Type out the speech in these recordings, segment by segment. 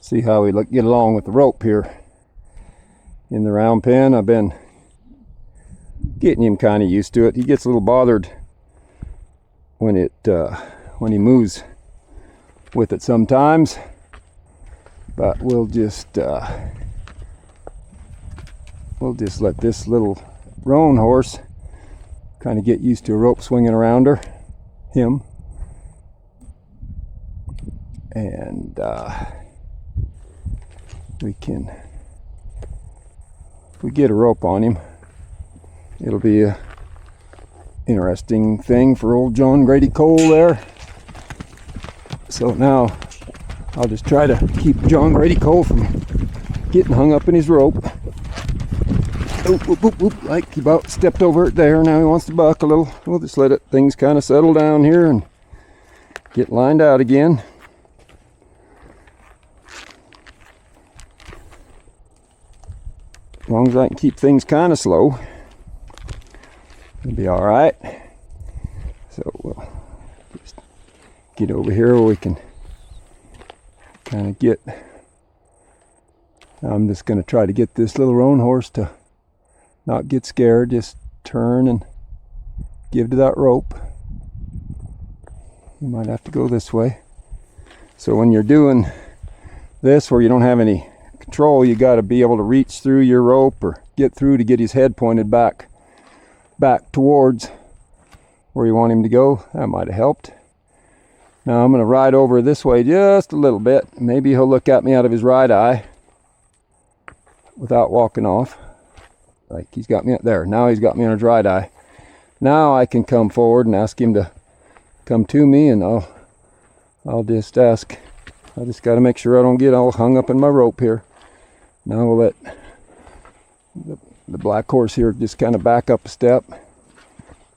See how we get along with the rope here in the round pen. I've been getting him kind of used to it. He gets a little bothered when he moves with it sometimes, but we'll just let this little roan horse kind of get used to a rope swinging around him, and if we get a rope on him, it'll be a interesting thing for old John Grady Cole there. So now I'll just try to keep John Grady Cole from getting hung up in his rope. Oop, oop, oop, oop. Like he about stepped over it there. Now he wants to buck a little. We'll just let things kind of settle down here and get lined out again. As long as I can keep things kind of slow, it'll be all right. So we'll just get over here where we can kind of get. I'm just going to try to get this little roan horse to not get scared. Just turn and give to that rope. You might have to go this way. So when you're doing this where you don't have any control, you got to be able to reach through your rope or get through to get his head pointed back towards where you want him to go. That might have helped. Now I'm going to ride over this way just a little bit. Maybe he'll look at me out of his right eye without walking off. Like he's got me there. Now he's got me on his right eye. Now I can come forward and ask him to come to me, and I'll just ask. I just got to make sure I don't get all hung up in my rope here. Now we'll let the black horse here just kind of back up a step.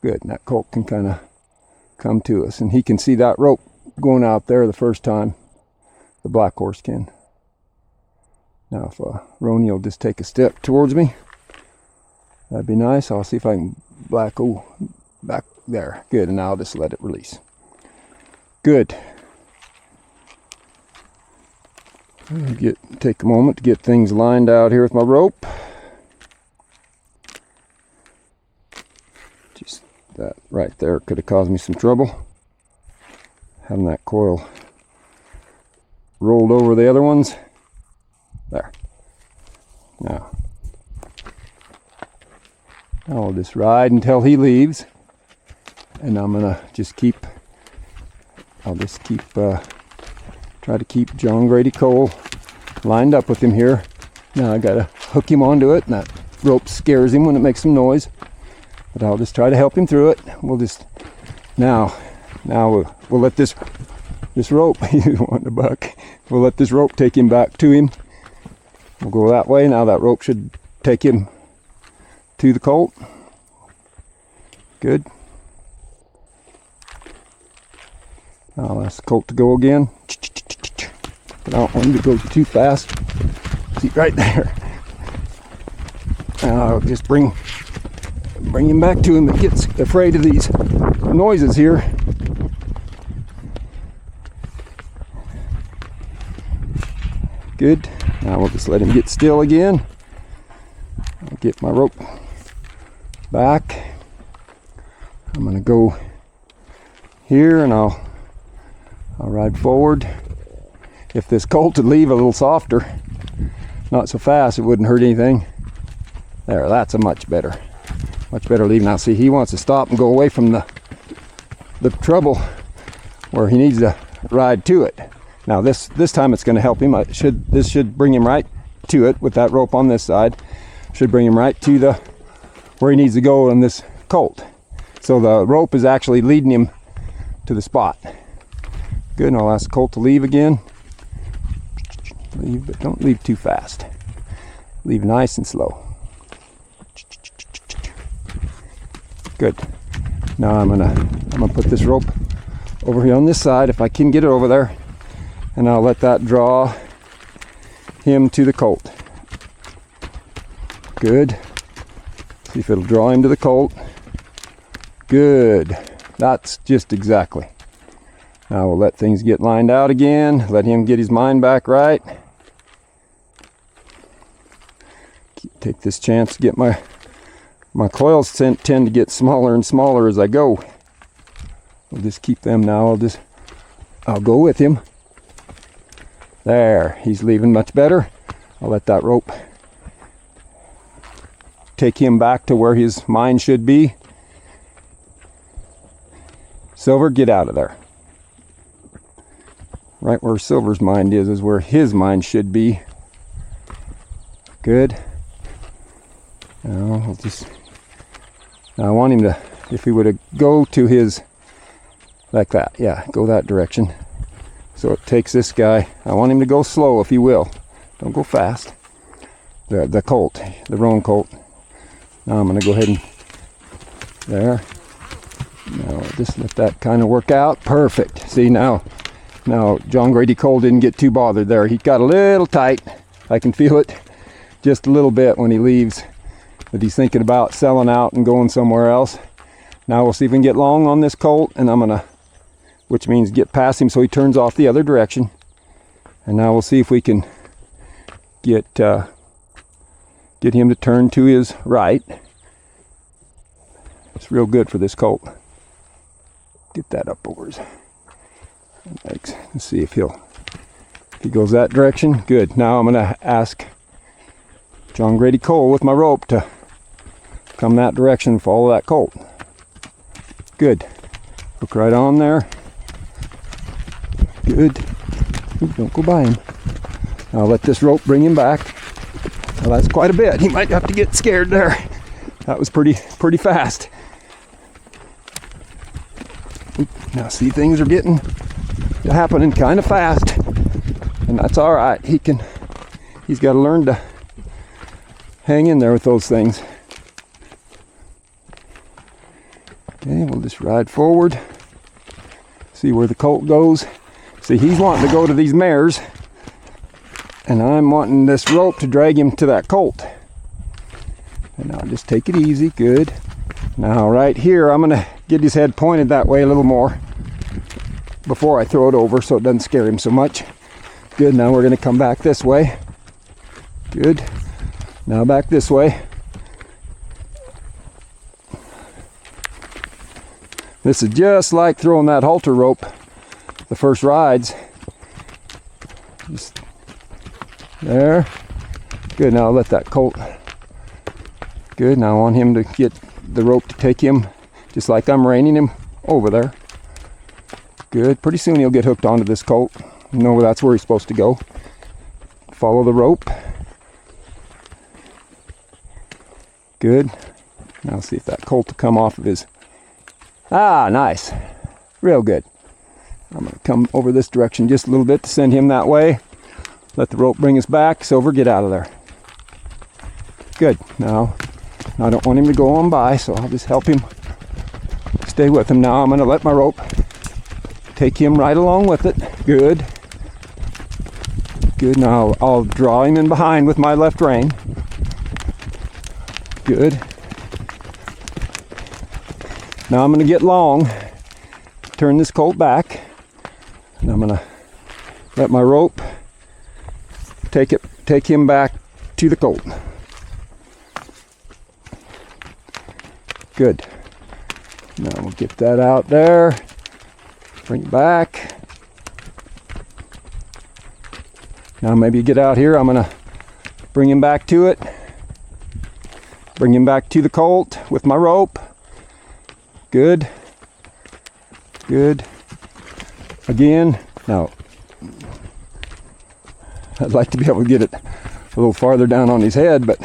Good, and that colt can kind of come to us, and he can see that rope going out there the first time. The black horse can. Now if Roni will just take a step towards me, that'd be nice. I'll see if I can back there. Good, and now I'll just let it release. Good. Take a moment to get things lined out here with my rope. Just that right there could have caused me some trouble. Having that coil rolled over the other ones. There. Now I'll just ride until he leaves, and I'm gonna just try to keep John Grady Cole lined up with him here. Now I gotta hook him onto it, and that rope scares him when it makes some noise. But I'll just try to help him through it. We'll just now we'll let this rope. He's wanting to buck. We'll let this rope take him back to him. We'll go that way. Now that rope should take him to the colt. Good. Now I'll ask the colt to go again. But I don't want him to go too fast. See, right there. Now I'll just bring him back to him. He gets afraid of these noises here. Good. Now we'll just let him get still again. I'll get my rope back. I'm going to go here, and I'll ride forward. If this colt would leave a little softer, not so fast, it wouldn't hurt anything. There, that's a much better leave. Now see, he wants to stop and go away from the trouble where he needs to ride to it. Now this time it's going to help him. This should bring him right to it with that rope on this side. Should bring him right to where he needs to go on this colt. So the rope is actually leading him to the spot. Good, and I'll ask the colt to leave again. Leave, but don't leave too fast. Leave nice and slow. Good. Now I'm gonna put this rope over here on this side if I can get it over there, and I'll let that draw him to the colt. Good. See if it'll draw him to the colt. Good. That's just exactly. Now we'll let things get lined out again. Let him get his mind back right. Take this chance to get my coils tend to get smaller and smaller as I go. We'll just keep them now. I'll go with him. There, he's leaving much better. I'll let that rope take him back to where his mind should be. Silver, get out of there. Right where Silver's mind is where his mind should be. Good. Now I want him to, if he would have go to his, like that, yeah, go that direction. So it takes this guy. I want him to go slow if he will. Don't go fast. The colt, the roan colt. Now I'm going to go ahead and, there. Now just let that kind of work out. Perfect. See now John Grady Cole didn't get too bothered there. He got a little tight. I can feel it just a little bit when he leaves. But he's thinking about selling out and going somewhere else. Now we'll see if we can get long on this colt, and I'm gonna, which means get past him so he turns off the other direction. And now we'll see if we can get him to turn to his right. It's real good for this colt. Get that up over his legs. Let's see if he goes that direction. Good. Now I'm gonna ask John Grady Cole with my rope to come that direction, follow that colt. Good. Hook right on there. Good. Ooh, don't go by him. I'll let this rope bring him back. Well, that's quite a bit. He might have to get scared there. That was pretty fast. Oop, now see, things are happening kind of fast, and that's all right. He's got to learn to hang in there with those things. Okay, we'll just ride forward. See where the colt goes. See, he's wanting to go to these mares, and I'm wanting this rope to drag him to that colt. And I'll just take it easy. Good. Now right here, I'm gonna get his head pointed that way a little more before I throw it over so it doesn't scare him so much. Good. Now we're gonna come back this way. Good. Now back this way. This is just like throwing that halter rope the first rides. Just there. Good. Now I'll let that colt. Good. Now I want him to get the rope to take him just like I'm reining him over there. Good. Pretty soon he'll get hooked onto this colt. No, that's where he's supposed to go. Follow the rope. Good. Now see if that colt will come off of his. Ah, nice. Real good. I'm going to come over this direction just a little bit to send him that way. Let the rope bring us back. Silver, get out of there. Good. Now I don't want him to go on by, so I'll just help him stay with him. Now I'm going to let my rope take him right along with it. Good. Good. Now I'll draw him in behind with my left rein. Good. Now I'm going to get long, turn this colt back, and I'm going to let my rope take him back to the colt. Good. Now we'll get that out there, bring it back. Now maybe get out here, I'm going to bring him back to it. Bring him back to the colt with my rope. Good. Good. Again. Now, I'd like to be able to get it a little farther down on his head, but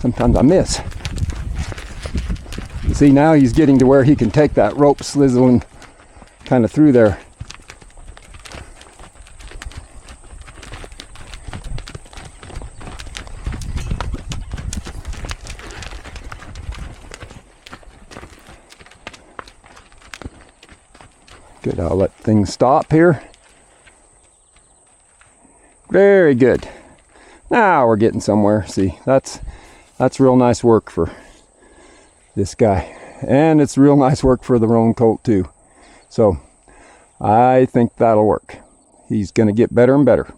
sometimes I miss. See, now he's getting to where he can take that rope slizzling kind of through there. Good, I'll let things stop here. Very good. Now we're getting somewhere. See, that's real nice work for this guy. And it's real nice work for the roan colt too. So I think that'll work. He's going to get better and better.